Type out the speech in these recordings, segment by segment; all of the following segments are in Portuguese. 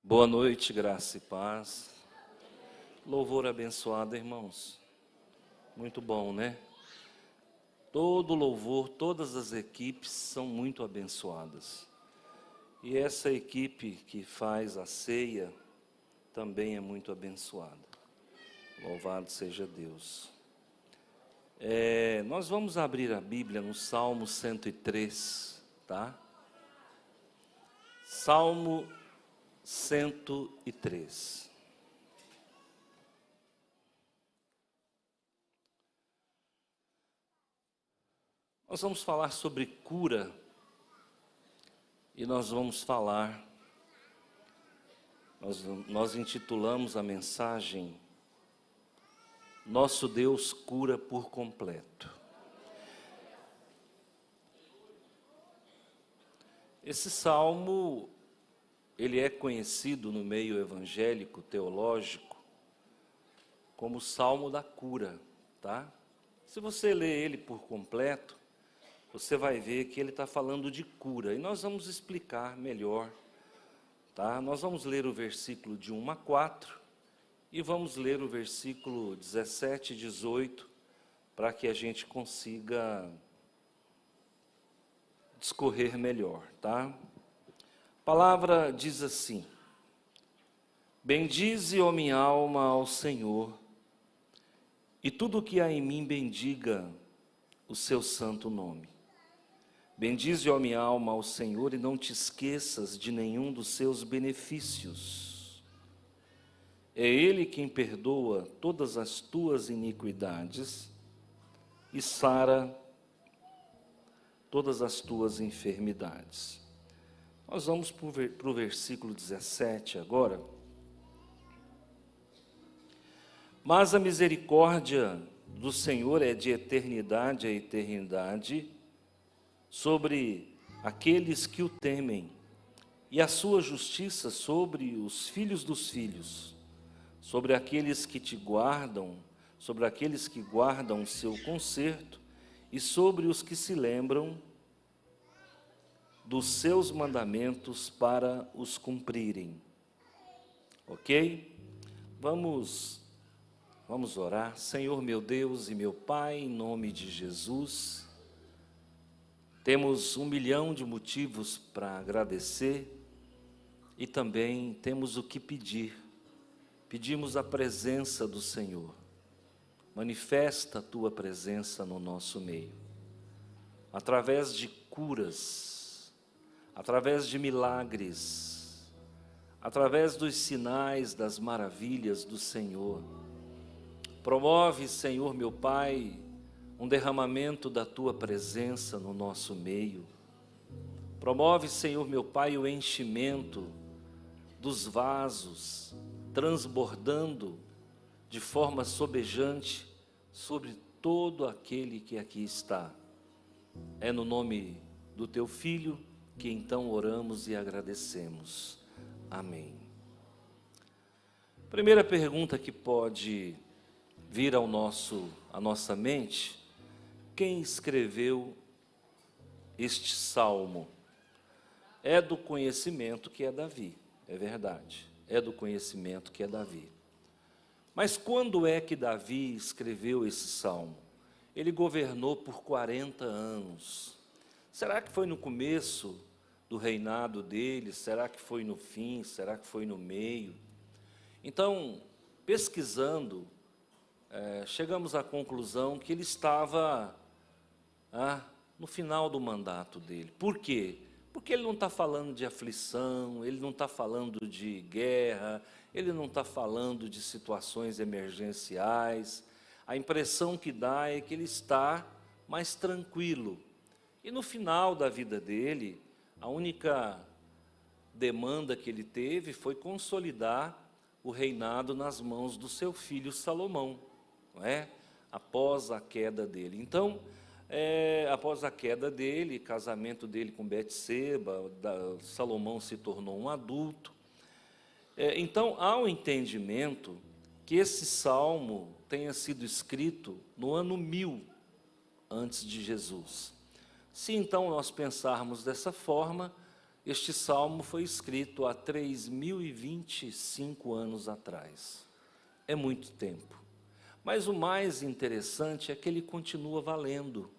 Boa noite, graça e paz. Louvor abençoado, irmãos. Muito bom, né? Todo louvor, todas as equipes são muito abençoadas. E essa equipe que faz a ceia também é muito abençoada. Louvado seja Deus. Nós vamos abrir a Bíblia no Salmo 103, tá? Salmo 103. Nós vamos falar sobre cura e nós vamos falar, nós intitulamos a mensagem Nosso Deus cura por completo. Esse salmo, ele é conhecido no meio evangélico, teológico, como o Salmo da cura, tá? Se você ler ele por completo, você vai ver que ele está falando de cura. E nós vamos explicar melhor, tá? Nós vamos ler o versículo de 1 a 4 e vamos ler o versículo 17 e 18 para que a gente consiga discorrer melhor, tá? A palavra diz assim: Bendize, ó minha alma, ao Senhor, e tudo o que há em mim bendiga o seu santo nome. Bendize, ó minha alma, ao Senhor, e não te esqueças de nenhum dos seus benefícios. É Ele quem perdoa todas as tuas iniquidades e sara todas as tuas enfermidades. Nós vamos para o versículo 17 agora. Mas a misericórdia do Senhor é de eternidade a eternidade sobre aqueles que o temem, e a sua justiça sobre os filhos dos filhos, sobre aqueles que te guardam, sobre aqueles que guardam o seu conserto, e sobre os que se lembram dos seus mandamentos para os cumprirem. Ok? Vamos orar. Senhor meu Deus e meu Pai, em nome de Jesus, temos 1 milhão de motivos para agradecer e também temos o que pedir. Pedimos a presença do Senhor. Manifesta a Tua presença no nosso meio, através de curas, através de milagres, através dos sinais, das maravilhas do Senhor. Promove, Senhor meu Pai, um derramamento da Tua presença no nosso meio. Promove, Senhor meu Pai, o enchimento dos vasos, transbordando de forma sobejante sobre todo aquele que aqui está. É no nome do Teu Filho que então oramos e agradecemos. Amém. Primeira pergunta que pode vir à nossa mente: quem escreveu este salmo? É do conhecimento que é Davi, é verdade, é do conhecimento que é Davi. Mas quando é que Davi escreveu esse salmo? Ele governou por 40 anos. Será que foi no começo do reinado dele? Será que foi no fim? Será que foi no meio? Então, pesquisando, chegamos à conclusão que ele estava no final do mandato dele. Por quê? Porque ele não está falando de aflição, ele não está falando de guerra, ele não está falando de situações emergenciais. A impressão que dá é que ele está mais tranquilo. E no final da vida dele, a única demanda que ele teve foi consolidar o reinado nas mãos do seu filho Salomão, não é? Após a queda dele. Então, após a queda dele, casamento dele com Betseba, Salomão se tornou um adulto. Então, há um entendimento que esse salmo tenha sido escrito no ano 1000 antes de Jesus. Se então nós pensarmos dessa forma, Este salmo foi escrito há 3.025 anos atrás. É muito tempo. Mas o mais interessante é que ele continua valendo.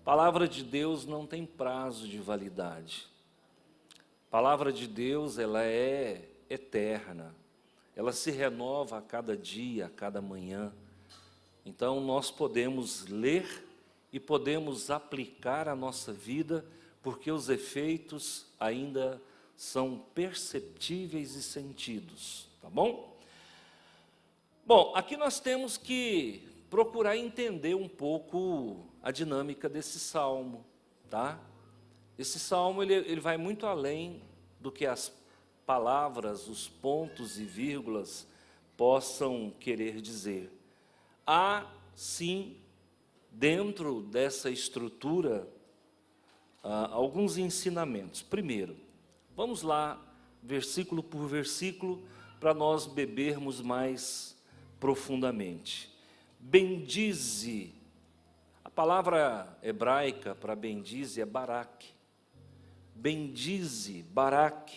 A palavra de Deus não tem prazo de validade. A palavra de Deus, ela é eterna. Ela se renova a cada dia, a cada manhã. Então, nós podemos ler e podemos aplicar a nossa vida, porque os efeitos ainda são perceptíveis e sentidos, tá bom? Bom, aqui nós temos que procurar entender um pouco a dinâmica desse salmo, tá? Esse salmo, ele vai muito além do que as palavras, os pontos e vírgulas possam querer dizer. Há, sim, dentro dessa estrutura, alguns ensinamentos. Primeiro, vamos lá, versículo por versículo, para nós bebermos mais profundamente. Bendize, a palavra hebraica para bendize é barak. Bendize, barak,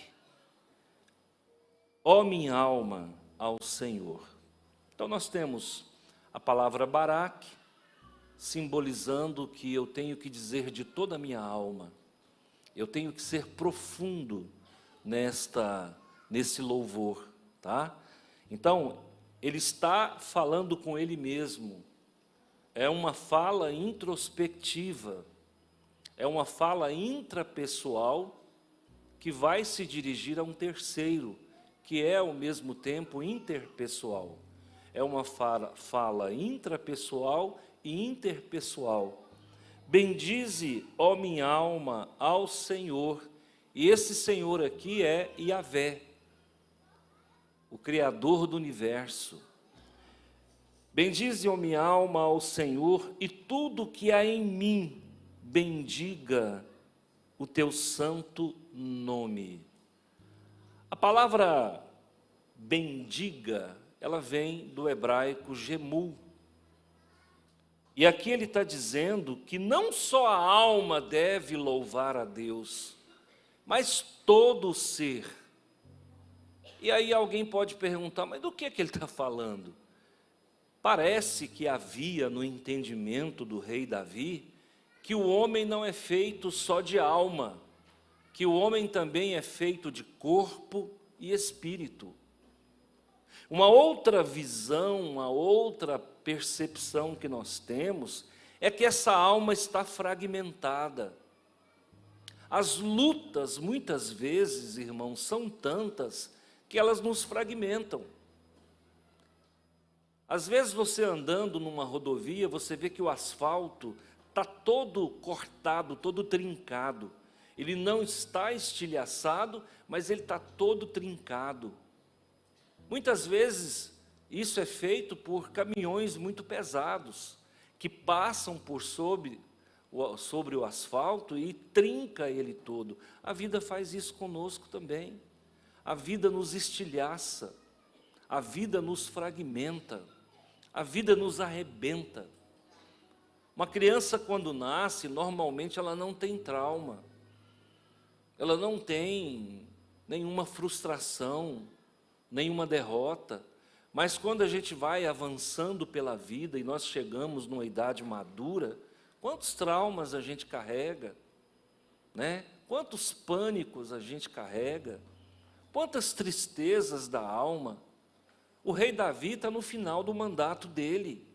ó minha alma, ao Senhor. Então nós temos a palavra barak, simbolizando que eu tenho que dizer de toda a minha alma, eu tenho que ser profundo nesse louvor, tá? Então, ele está falando com ele mesmo, é uma fala introspectiva, é uma fala intrapessoal que vai se dirigir a um terceiro, que é ao mesmo tempo interpessoal. É uma fala intrapessoal e interpessoal. Bendize, ó minha alma, ao Senhor. E esse Senhor aqui é Yahvé, o Criador do universo. Bendize, ó minha alma, ao Senhor, e tudo que há em mim, bendiga o teu santo nome. A palavra bendiga, ela vem do hebraico gemul. E aqui ele está dizendo que não só a alma deve louvar a Deus, mas todo o ser. E aí alguém pode perguntar, mas do que ele está falando? Parece que havia no entendimento do rei Davi, que o homem não é feito só de alma, que o homem também é feito de corpo e espírito. Uma outra visão, uma outra percepção que nós temos é que essa alma está fragmentada. As lutas, muitas vezes, irmãos, são tantas que elas nos fragmentam. Às vezes você andando numa rodovia, você vê que o asfalto está todo cortado, todo trincado. Ele não está estilhaçado, mas ele está todo trincado. Muitas vezes isso é feito por caminhões muito pesados, que passam por sobre o asfalto e trinca ele todo. A vida faz isso conosco também. A vida nos estilhaça, a vida nos fragmenta, a vida nos arrebenta. Uma criança, quando nasce, normalmente ela não tem trauma, ela não tem nenhuma frustração, nenhuma derrota, mas quando a gente vai avançando pela vida e nós chegamos numa idade madura, quantos traumas a gente carrega, né? Quantos pânicos a gente carrega, quantas tristezas da alma. O rei Davi está no final do mandato dele,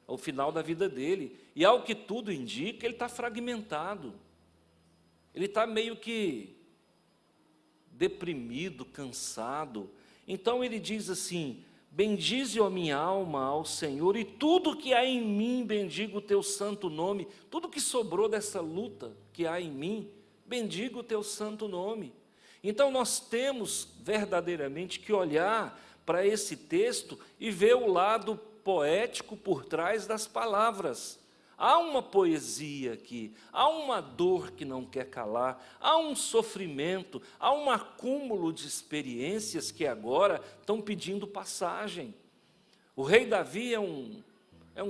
ao final da vida dele, e ao que tudo indica, ele está fragmentado, ele está meio que deprimido, cansado. Então ele diz assim: bendize a minha alma ao Senhor, e tudo que há em mim, bendiga o teu santo nome. Tudo que sobrou dessa luta que há em mim, bendiga o teu santo nome. Então nós temos verdadeiramente que olhar para esse texto e ver o lado poético por trás das palavras. Há uma poesia aqui, há uma dor que não quer calar, há um sofrimento, há um acúmulo de experiências que agora estão pedindo passagem. O rei Davi é um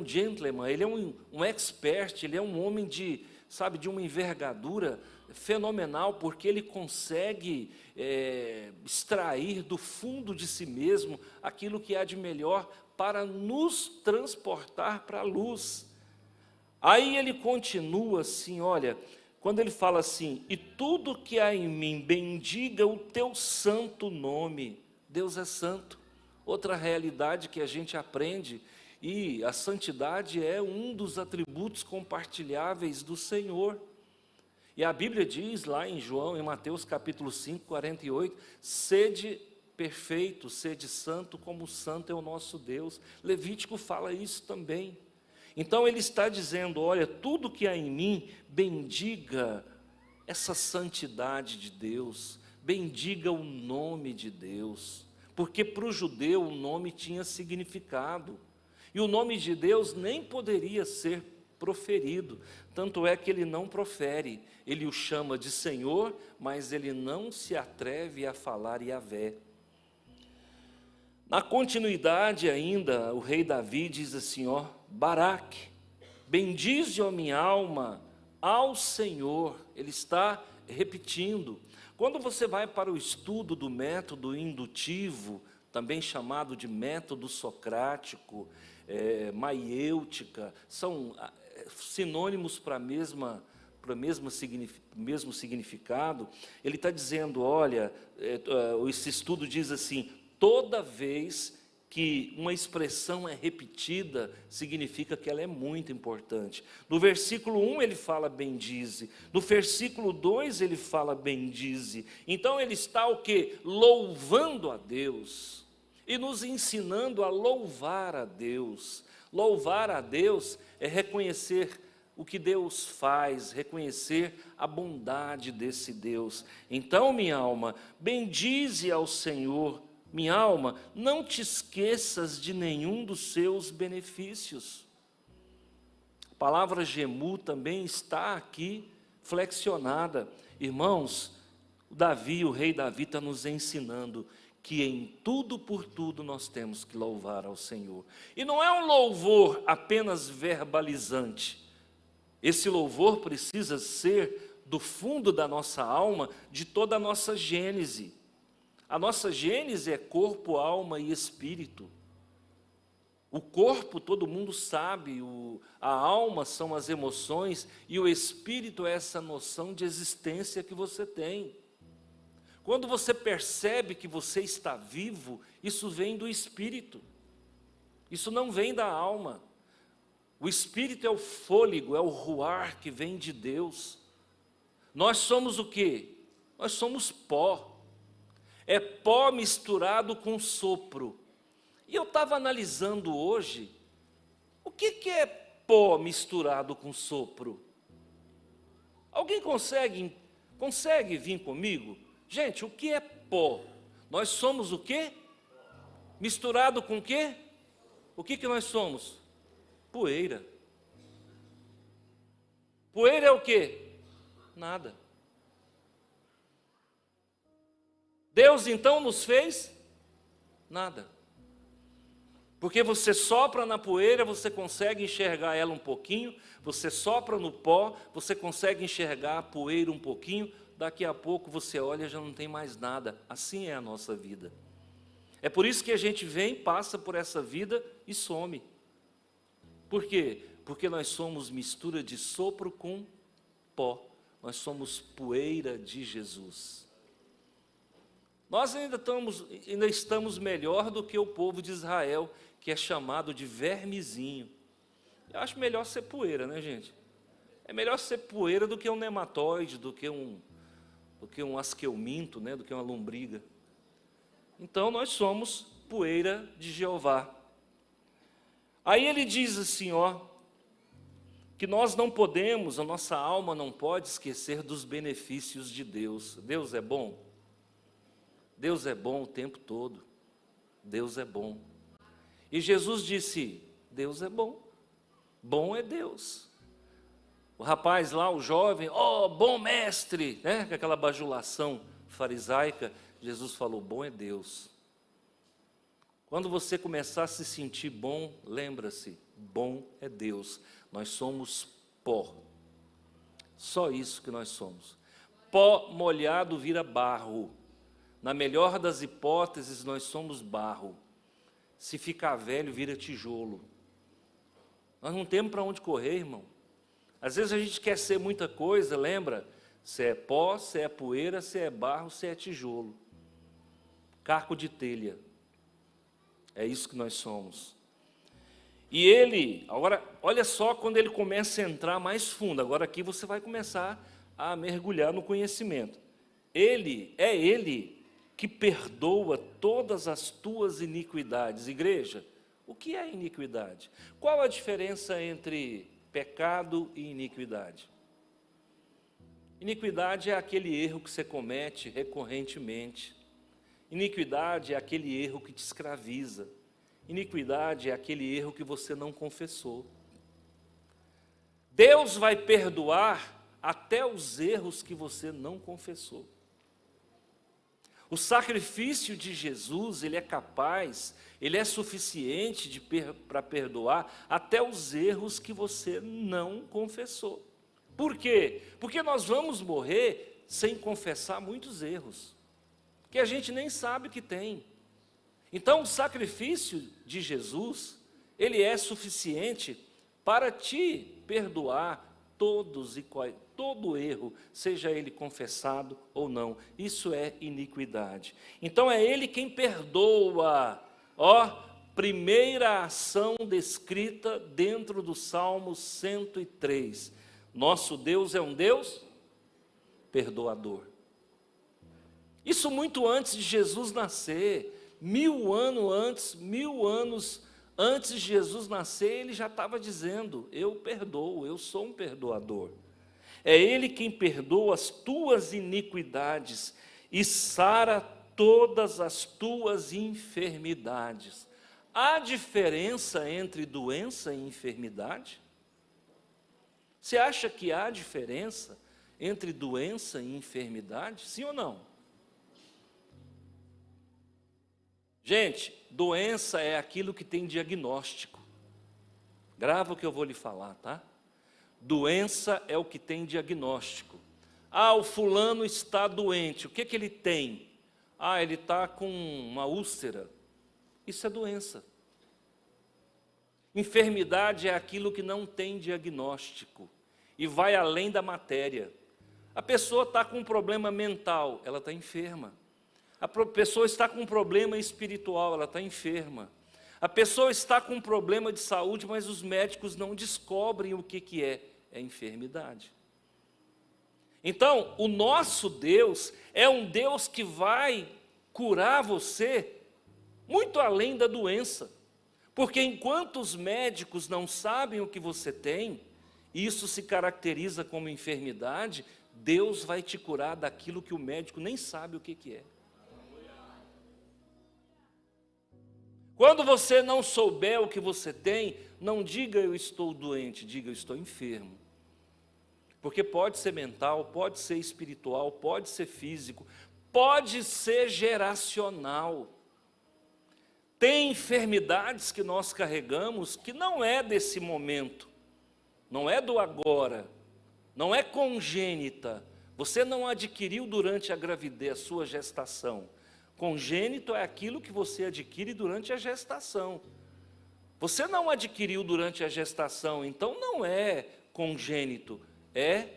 gentleman, ele é um expert, ele é um homem de sabe, de uma envergadura fenomenal, porque ele consegue extrair do fundo de si mesmo aquilo que há de melhor para nos transportar para a luz. Aí ele continua assim, olha, quando ele fala assim, e tudo que há em mim, bendiga o teu santo nome. Deus é santo. Outra realidade que a gente aprende, e a santidade é um dos atributos compartilháveis do Senhor. E a Bíblia diz lá em João, em Mateus capítulo 5, 48, sede perfeito, sede santo, como santo é o nosso Deus. Levítico fala isso também. Então ele está dizendo, olha, tudo que há em mim, bendiga essa santidade de Deus, bendiga o nome de Deus, porque para o judeu o nome tinha significado, e o nome de Deus nem poderia ser proferido, tanto é que ele não profere, ele o chama de Senhor, mas ele não se atreve a falar Yahvé. Na continuidade ainda, o rei Davi diz assim, ó, Baraque, bendize, ó minha alma, ao Senhor. Ele está repetindo. Quando você vai para o estudo do método indutivo, também chamado de método socrático, maiêutica, são sinônimos para mesmo significado, ele está dizendo, olha, esse estudo diz assim, toda vez que uma expressão é repetida, significa que ela é muito importante. No versículo 1 ele fala bendize, no versículo 2 ele fala bendize. Então ele está o quê? Louvando a Deus e nos ensinando a louvar a Deus. Louvar a Deus é reconhecer o que Deus faz, reconhecer a bondade desse Deus. Então, minha alma, bendize ao Senhor. Minha alma, não te esqueças de nenhum dos seus benefícios. A palavra gemu também está aqui flexionada. Irmãos, o rei Davi está nos ensinando que em tudo por tudo nós temos que louvar ao Senhor. E não é um louvor apenas verbalizante. Esse louvor precisa ser do fundo da nossa alma, de toda a nossa gênese. A nossa gênese é corpo, alma e espírito. O corpo, todo mundo sabe, a alma são as emoções e o espírito é essa noção de existência que você tem. Quando você percebe que você está vivo, isso vem do espírito. Isso não vem da alma. O espírito é o fôlego, é o ruar que vem de Deus. Nós somos o quê? Nós somos pó. É pó misturado com sopro. E eu estava analisando hoje, o que é pó misturado com sopro? Alguém consegue vir comigo? Gente, o que é pó? Nós somos o quê? Misturado com o quê? O que nós somos? Poeira. Poeira é o quê? Nada. Deus então nos fez nada. Porque você sopra na poeira, você consegue enxergar ela um pouquinho, você sopra no pó, você consegue enxergar a poeira um pouquinho, daqui a pouco você olha e já não tem mais nada. Assim é a nossa vida. É por isso que a gente vem, passa por essa vida e some. Por quê? Porque nós somos mistura de sopro com pó. Nós somos poeira de Jesus. Nós ainda estamos melhor do que o povo de Israel, que é chamado de vermezinho. Eu acho melhor ser poeira, né, gente? É melhor ser poeira do que um nematóide, do que um asqueuminto, né, do que uma lombriga. Então nós somos poeira de Jeová. Aí ele diz assim, ó, que nós não podemos, a nossa alma não pode esquecer dos benefícios de Deus. Deus é bom? Deus é bom o tempo todo. Deus é bom. E Jesus disse, Deus é bom. Bom é Deus. O rapaz lá, o jovem, bom mestre, né? Com aquela bajulação farisaica, Jesus falou, bom é Deus. Quando você começar a se sentir bom, lembra-se, bom é Deus. Nós somos pó. Só isso que nós somos. Pó molhado vira barro. Na melhor das hipóteses, nós somos barro. Se ficar velho, vira tijolo. Nós não temos para onde correr, irmão. Às vezes a gente quer ser muita coisa, lembra? Se é pó, se é poeira, se é barro, se é tijolo. Caco de telha. É isso que nós somos. E ele, agora, olha só quando ele começa a entrar mais fundo. Agora aqui você vai começar a mergulhar no conhecimento. Ele que perdoa todas as tuas iniquidades. Igreja, o que é iniquidade? Qual a diferença entre pecado e iniquidade? Iniquidade é aquele erro que você comete recorrentemente. Iniquidade é aquele erro que te escraviza. Iniquidade é aquele erro que você não confessou. Deus vai perdoar até os erros que você não confessou. O sacrifício de Jesus, ele é capaz, ele é suficiente para perdoar até os erros que você não confessou. Por quê? Porque nós vamos morrer sem confessar muitos erros, que a gente nem sabe que tem. Então, o sacrifício de Jesus, ele é suficiente para te perdoar todo erro, seja ele confessado ou não. Isso é iniquidade. Então, é ele quem perdoa. Primeira ação descrita dentro do Salmo 103. Nosso Deus é um Deus perdoador. Isso muito antes de Jesus nascer. 1000 anos antes de Jesus nascer, ele já estava dizendo: eu perdoo, eu sou um perdoador. É ele quem perdoa as tuas iniquidades e sara todas as tuas enfermidades. Há diferença entre doença e enfermidade? Você acha que há diferença entre doença e enfermidade? Sim ou não? Gente, doença é aquilo que tem diagnóstico. Grava o que eu vou lhe falar, tá? Doença é o que tem diagnóstico. O fulano está doente. O que ele tem? Ele está com uma úlcera. Isso é doença. Enfermidade é aquilo que não tem diagnóstico e vai além da matéria. A pessoa está com um problema mental, ela está enferma. A pessoa está com um problema espiritual, ela está enferma. A pessoa está com um problema de saúde, mas os médicos não descobrem o que é enfermidade. Então, o nosso Deus é um Deus que vai curar você muito além da doença. Porque enquanto os médicos não sabem o que você tem, isso se caracteriza como enfermidade, Deus vai te curar daquilo que o médico nem sabe o que é. Quando você não souber o que você tem, não diga eu estou doente, diga eu estou enfermo. Porque pode ser mental, pode ser espiritual, pode ser físico, pode ser geracional. Tem enfermidades que nós carregamos que não é desse momento, não é do agora, não é congênita. Você não adquiriu durante a gravidez, a sua gestação. Congênito é aquilo que você adquire durante a gestação. Você não adquiriu durante a gestação, então não é congênito, é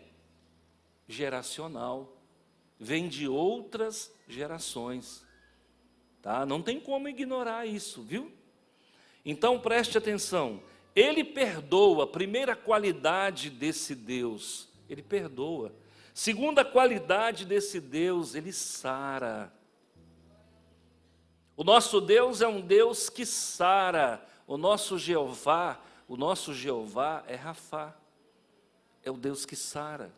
geracional. Vem de outras gerações. Tá? Não tem como ignorar isso, viu? Então preste atenção. Ele perdoa, primeira qualidade desse Deus, ele perdoa. Segunda qualidade desse Deus, ele sara. O nosso Deus é um Deus que sara. O nosso Jeová é Rafá. É o Deus que sara.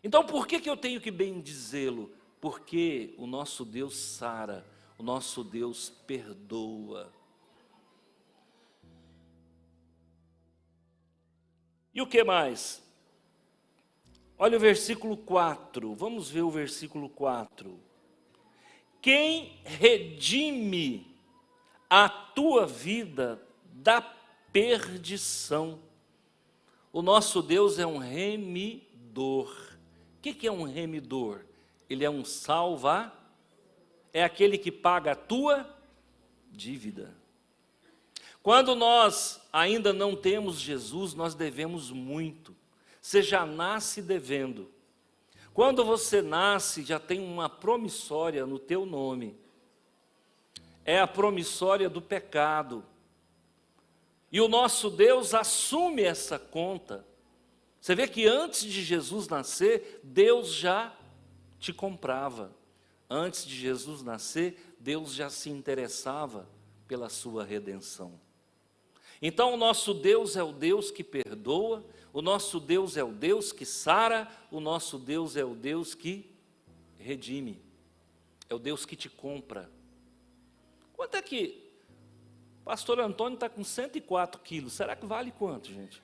Então por que eu tenho que bendizê-lo? Porque o nosso Deus sara, o nosso Deus perdoa. E o que mais? Olha o versículo 4, vamos ver o versículo 4. Quem redime a tua vida da perdição. O nosso Deus é um remidor. O que é um remidor? Ele é um é aquele que paga a tua dívida. Quando nós ainda não temos Jesus, nós devemos muito. Você já nasce devendo. Quando você nasce, já tem uma promissória no teu nome. É a promissória do pecado. E o nosso Deus assume essa conta. Você vê que antes de Jesus nascer, Deus já te comprava. Antes de Jesus nascer, Deus já se interessava pela sua redenção. Então o nosso Deus é o Deus que perdoa, o nosso Deus é o Deus que sara, o nosso Deus é o Deus que redime, é o Deus que te compra. Quanto é que o pastor Antônio está com 104 quilos? Será que vale quanto, gente?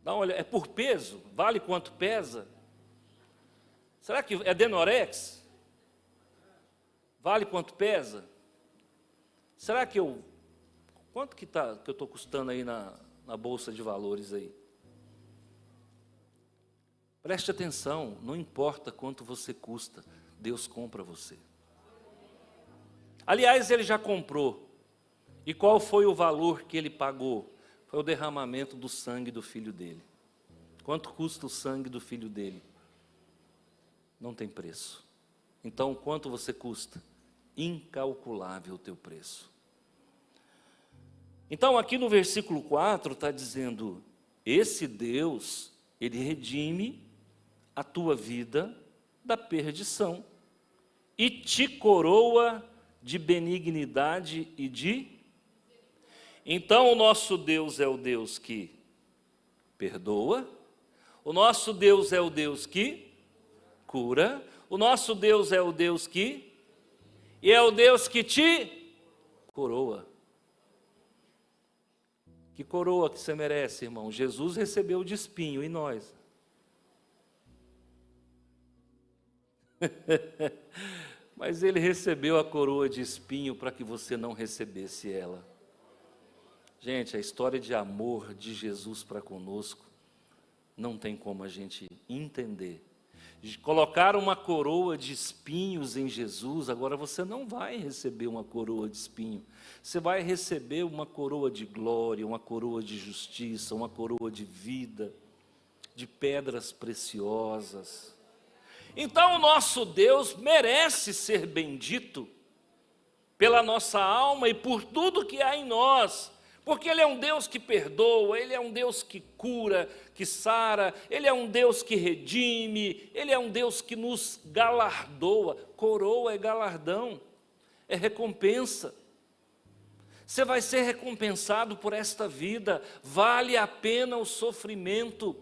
Dá uma olhada, é por peso? Vale quanto pesa? Será que é Denorex? Vale quanto pesa? Será que quanto que eu estou custando aí na bolsa de valores aí? Preste atenção, não importa quanto você custa, Deus compra você. Aliás, Ele já comprou. E qual foi o valor que Ele pagou? Foi o derramamento do sangue do Filho dEle. Quanto custa o sangue do Filho dEle? Não tem preço. Então, quanto você custa? Incalculável o teu preço. Então, aqui no versículo 4 está dizendo, esse Deus, Ele redime a tua vida da perdição e te coroa de benignidade e de... Então, o nosso Deus é o Deus que perdoa, o nosso Deus é o Deus que cura, o nosso Deus é o Deus que... E é o Deus que te coroa. Que coroa que você merece, irmão? Jesus recebeu de espinho, e nós? Mas Ele recebeu a coroa de espinho para que você não recebesse ela. Gente, a história de amor de Jesus para conosco, não tem como a gente entender. Colocar uma coroa de espinhos em Jesus, agora você não vai receber uma coroa de espinho. Você vai receber uma coroa de glória, uma coroa de justiça, uma coroa de vida, de pedras preciosas. Então o nosso Deus merece ser bendito pela nossa alma e por tudo que há em nós. Porque Ele é um Deus que perdoa, Ele é um Deus que cura, que sara, Ele é um Deus que redime, Ele é um Deus que nos galardoa. Coroa é galardão, é recompensa. Você vai ser recompensado por esta vida, vale a pena o sofrimento.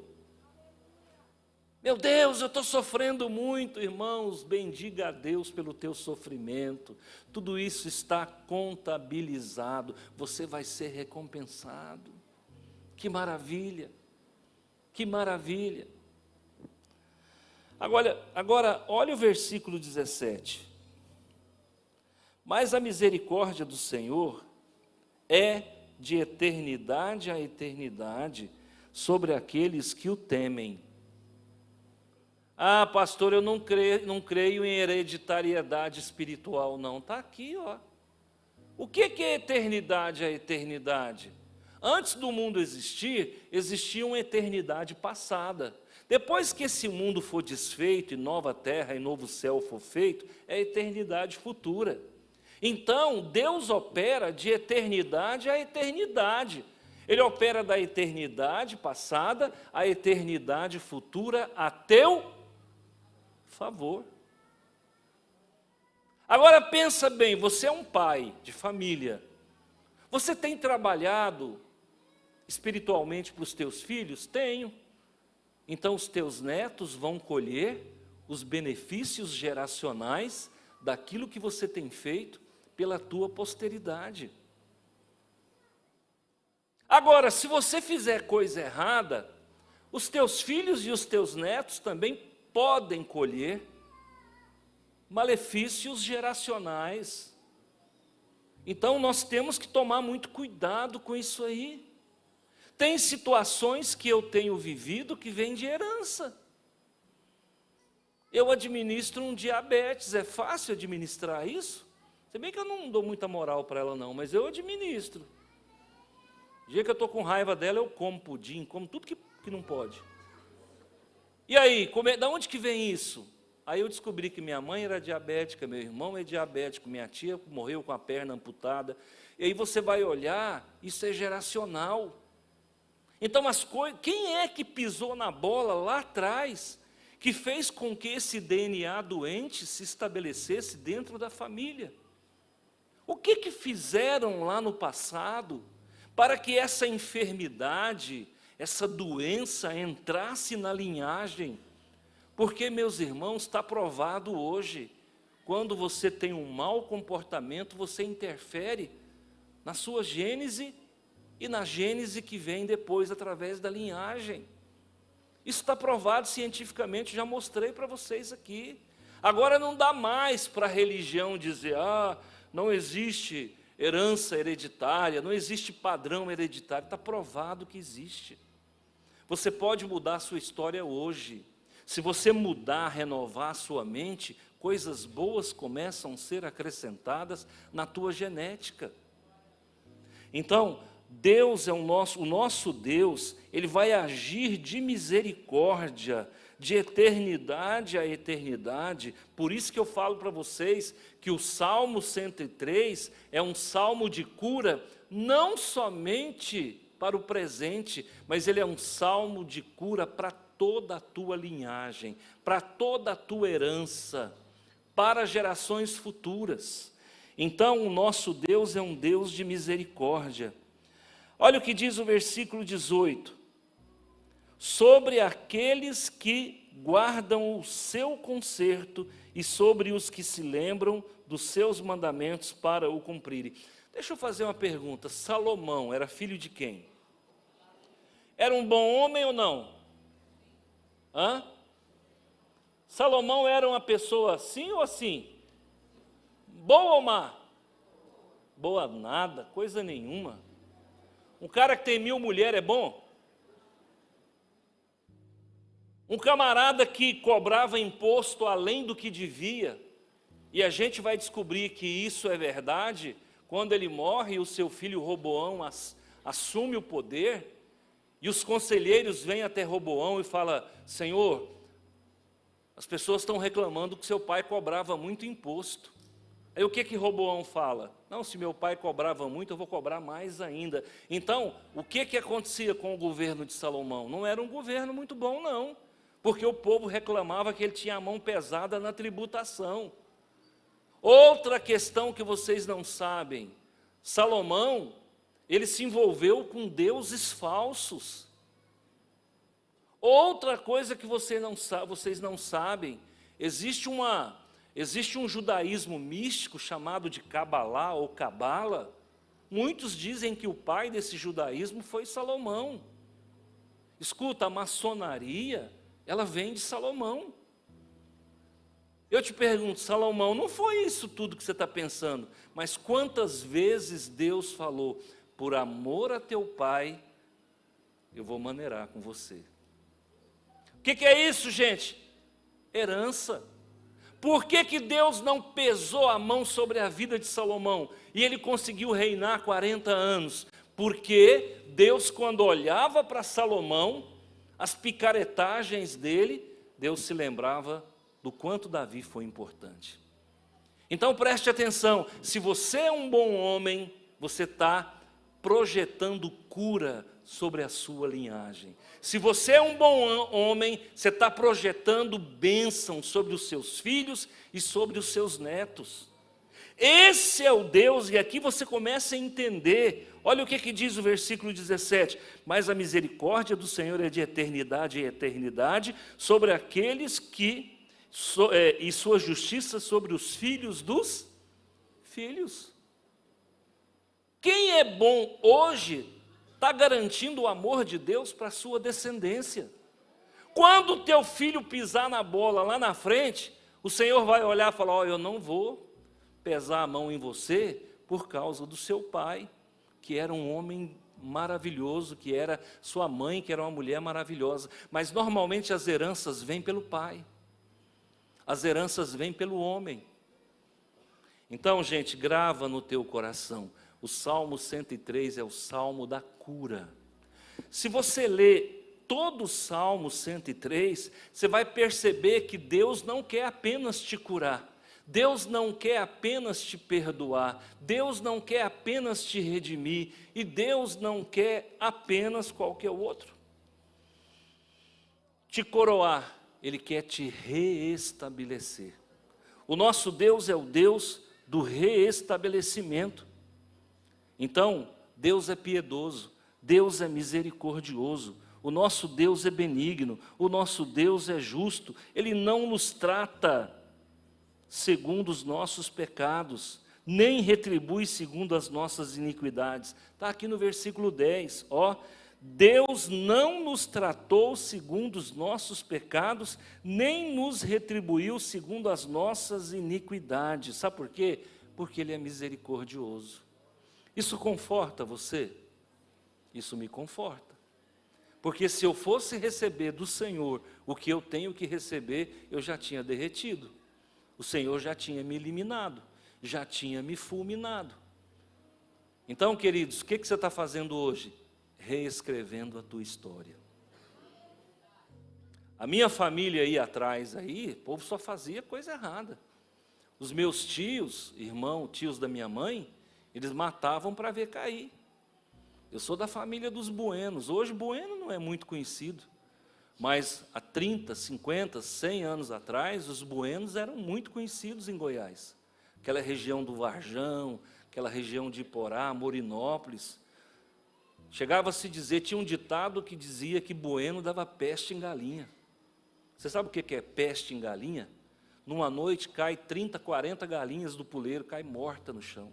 Meu Deus, eu estou sofrendo muito, irmãos, bendiga a Deus pelo teu sofrimento. Tudo isso está contabilizado, você vai ser recompensado. Que maravilha, que maravilha. Agora, olha o versículo 17. Mas a misericórdia do Senhor é de eternidade a eternidade sobre aqueles que o temem. Ah, pastor, eu não creio em hereditariedade espiritual, não. Está aqui, ó. O que é eternidade a eternidade? Antes do mundo existir, existia uma eternidade passada. Depois que esse mundo for desfeito, e nova terra e novo céu for feito, é a eternidade futura. Então, Deus opera de eternidade a eternidade. Ele opera da eternidade passada à eternidade futura a teu favor. Agora pensa bem, você é um pai de família. Você tem trabalhado espiritualmente para os teus filhos? Tenho. Então os teus netos vão colher os benefícios geracionais daquilo que você tem feito pela tua posteridade. Agora, se você fizer coisa errada, os teus filhos e os teus netos também podem colher malefícios geracionais. Então nós temos que tomar muito cuidado com isso aí. Tem situações que eu tenho vivido que vêm de herança. Eu administro um diabetes, é fácil administrar isso? Se bem que eu não dou muita moral para ela não, mas eu administro. O dia que eu estou com raiva dela, eu como pudim, como tudo que não pode. E aí, da onde que vem isso? Aí eu descobri que minha mãe era diabética, meu irmão é diabético, minha tia morreu com a perna amputada. E aí você vai olhar, isso é geracional. Então as coisas, quem é que pisou na bola lá atrás, que fez com que esse DNA doente se estabelecesse dentro da família? O que fizeram lá no passado para que essa enfermidade, essa doença entrasse na linhagem? Porque, meus irmãos, está provado hoje, quando você tem um mau comportamento, você interfere na sua gênese e na gênese que vem depois através da linhagem. Isso está provado cientificamente, já mostrei para vocês aqui. Agora não dá mais para a religião dizer, não existe herança hereditária, não existe padrão hereditário. Está provado que existe. Você pode mudar a sua história hoje. Se você mudar, renovar a sua mente, coisas boas começam a ser acrescentadas na tua genética. Então, Deus é o nosso Deus, Ele vai agir de misericórdia, de eternidade a eternidade. Por isso que eu falo para vocês que o Salmo 103 é um salmo de cura, não somente para o presente, mas ele é um salmo de cura para toda a tua linhagem, para toda a tua herança, para gerações futuras. Então, o nosso Deus é um Deus de misericórdia. Olha o que diz o versículo 18. Sobre aqueles que guardam o seu conserto e sobre os que se lembram dos seus mandamentos para o cumprirem. Deixa eu fazer uma pergunta. Salomão era filho de quem? Era um bom homem ou não? Salomão era uma pessoa assim ou assim? Boa ou má? Boa nada, coisa nenhuma. Um cara que tem 1000 mulheres é bom? Um camarada que cobrava imposto além do que devia, e a gente vai descobrir que isso é verdade, quando ele morre e o seu filho Roboão assume o poder, e os conselheiros vêm até Roboão e falam, Senhor, as pessoas estão reclamando que seu pai cobrava muito imposto. Aí o que Roboão fala? Não, se meu pai cobrava muito, eu vou cobrar mais ainda. Então, o que acontecia com o governo de Salomão? Não era um governo muito bom, não. Porque o povo reclamava que ele tinha a mão pesada na tributação. Outra questão que vocês não sabem, Salomão, ele se envolveu com deuses falsos. Outra coisa que vocês não sabem, existe um judaísmo místico chamado de Cabalá ou Cabala. Muitos dizem que o pai desse judaísmo foi Salomão. Escuta, a maçonaria, ela vem de Salomão. Eu te pergunto, Salomão, não foi isso tudo que você está pensando, mas quantas vezes Deus falou, por amor a teu pai, eu vou maneirar com você. O que é isso, gente? Herança. Por que Deus não pesou a mão sobre a vida de Salomão e ele conseguiu reinar 40 anos? Porque Deus, quando olhava para Salomão, as picaretagens dele, Deus se lembrava do quanto Davi foi importante. Então preste atenção, se você é um bom homem, você está projetando cura sobre a sua linhagem. Se você é um bom homem, você está projetando bênção sobre os seus filhos e sobre os seus netos. Esse é o Deus, e aqui você começa a entender. Olha o que diz o versículo 17. Mas a misericórdia do Senhor é de eternidade em eternidade sobre aqueles que, e sua justiça sobre os filhos dos filhos. Quem é bom hoje está garantindo o amor de Deus para a sua descendência. Quando o teu filho pisar na bola lá na frente, o Senhor vai olhar e falar, eu não vou pesar a mão em você por causa do seu pai, que era um homem maravilhoso que era sua mãe, que era uma mulher maravilhosa. Mas normalmente as heranças vêm pelo pai. As heranças vêm pelo homem. Então, gente, grava no teu coração. O Salmo 103 é o Salmo da cura. Se você lê todo o Salmo 103, você vai perceber que Deus não quer apenas te curar. Deus não quer apenas te perdoar. Deus não quer apenas te redimir. E Deus não quer apenas qualquer outro. Te coroar, Ele quer te reestabelecer. O nosso Deus é o Deus do reestabelecimento. Então, Deus é piedoso, Deus é misericordioso, o nosso Deus é benigno, o nosso Deus é justo, Ele não nos trata segundo os nossos pecados, nem retribui segundo as nossas iniquidades. Está aqui no versículo 10, ó. Deus não nos tratou segundo os nossos pecados, nem nos retribuiu segundo as nossas iniquidades. Sabe por quê? Porque Ele é misericordioso. Isso conforta você? Isso me conforta. Porque se eu fosse receber do Senhor o que eu tenho que receber, eu já tinha derretido. O Senhor já tinha me eliminado, já tinha me fulminado. Então, queridos, o que você está fazendo hoje? Reescrevendo a tua história. A minha família aí atrás, o povo só fazia coisa errada. Os meus tios, tios da minha mãe, eles matavam para ver cair. Eu sou da família dos Buenos. Hoje Bueno não é muito conhecido, mas há 30, 50, 100 anos atrás, os Buenos eram muito conhecidos em Goiás. Aquela região do Varjão, aquela região de Iporá, Morinópolis. Chegava a se dizer, tinha um ditado que dizia que Bueno dava peste em galinha. Você sabe o que é peste em galinha? Numa noite cai 30, 40 galinhas do puleiro, cai morta no chão.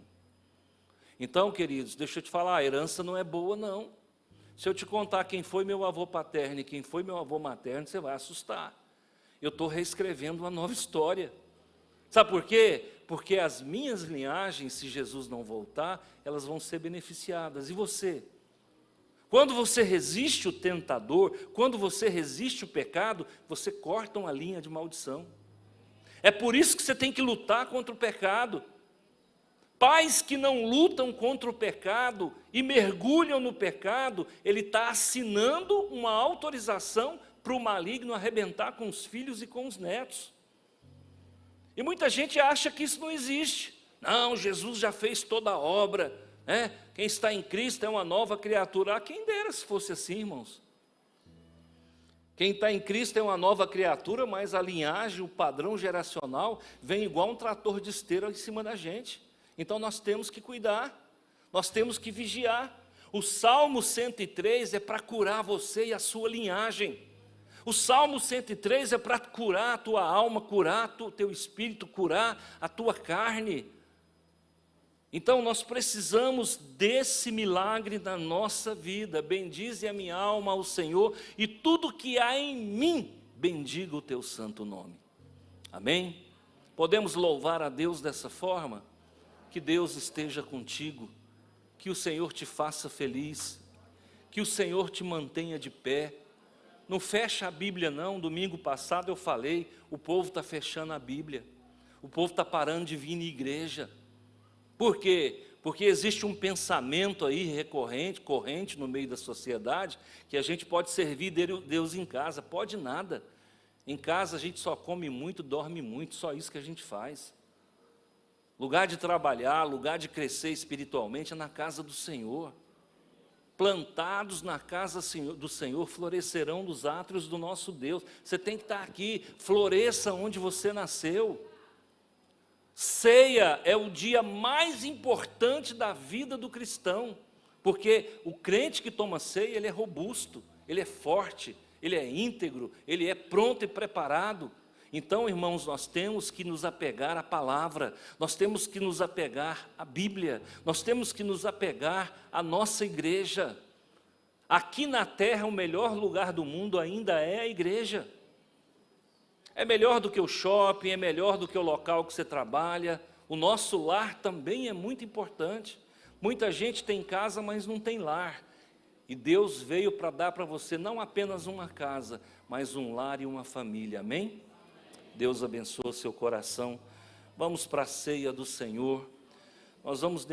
Então, queridos, deixa eu te falar, a herança não é boa, não. Se eu te contar quem foi meu avô paterno e quem foi meu avô materno, você vai assustar. Eu estou reescrevendo uma nova história. Sabe por quê? Porque as minhas linhagens, se Jesus não voltar, elas vão ser beneficiadas. E você? Quando você resiste o tentador, quando você resiste o pecado, você corta uma linha de maldição. É por isso que você tem que lutar contra o pecado. Pais que não lutam contra o pecado e mergulham no pecado, ele está assinando uma autorização para o maligno arrebentar com os filhos e com os netos. E muita gente acha que isso não existe. Não, Jesus já fez toda a obra, né? Quem está em Cristo é uma nova criatura. Ah, quem dera se fosse assim, irmãos. Quem está em Cristo é uma nova criatura, mas a linhagem, o padrão geracional, vem igual um trator de esteira em cima da gente. Então nós temos que cuidar, nós temos que vigiar. O Salmo 103 é para curar você e a sua linhagem. O Salmo 103 é para curar a tua alma, curar o teu espírito, curar a tua carne. Então nós precisamos desse milagre na nossa vida. Bendize a minha alma ao Senhor e tudo que há em mim, bendiga o teu santo nome. Amém? Podemos louvar a Deus dessa forma? Que Deus esteja contigo, que o Senhor te faça feliz, que o Senhor te mantenha de pé. Não fecha a Bíblia não. Domingo passado eu falei, o povo está fechando a Bíblia, o povo está parando de vir na igreja. Por quê? Porque existe um pensamento aí corrente no meio da sociedade, que a gente pode servir Deus em casa. Pode nada. Em casa a gente só come muito, dorme muito, só isso que a gente faz. Lugar de trabalhar, lugar de crescer espiritualmente é na casa do Senhor. Plantados na casa do Senhor, florescerão dos átrios do nosso Deus. Você tem que estar aqui, floresça onde você nasceu. Ceia é o dia mais importante da vida do cristão, porque o crente que toma ceia, ele é robusto, ele é forte, ele é íntegro, ele é pronto e preparado. Então, irmãos, nós temos que nos apegar à palavra, nós temos que nos apegar à Bíblia, nós temos que nos apegar à nossa igreja. Aqui na terra, o melhor lugar do mundo ainda é a igreja. É melhor do que o shopping, é melhor do que o local que você trabalha. O nosso lar também é muito importante. Muita gente tem casa, mas não tem lar. E Deus veio para dar para você não apenas uma casa, mas um lar e uma família, amém? Deus abençoe seu coração. Vamos para a ceia do Senhor. Nós vamos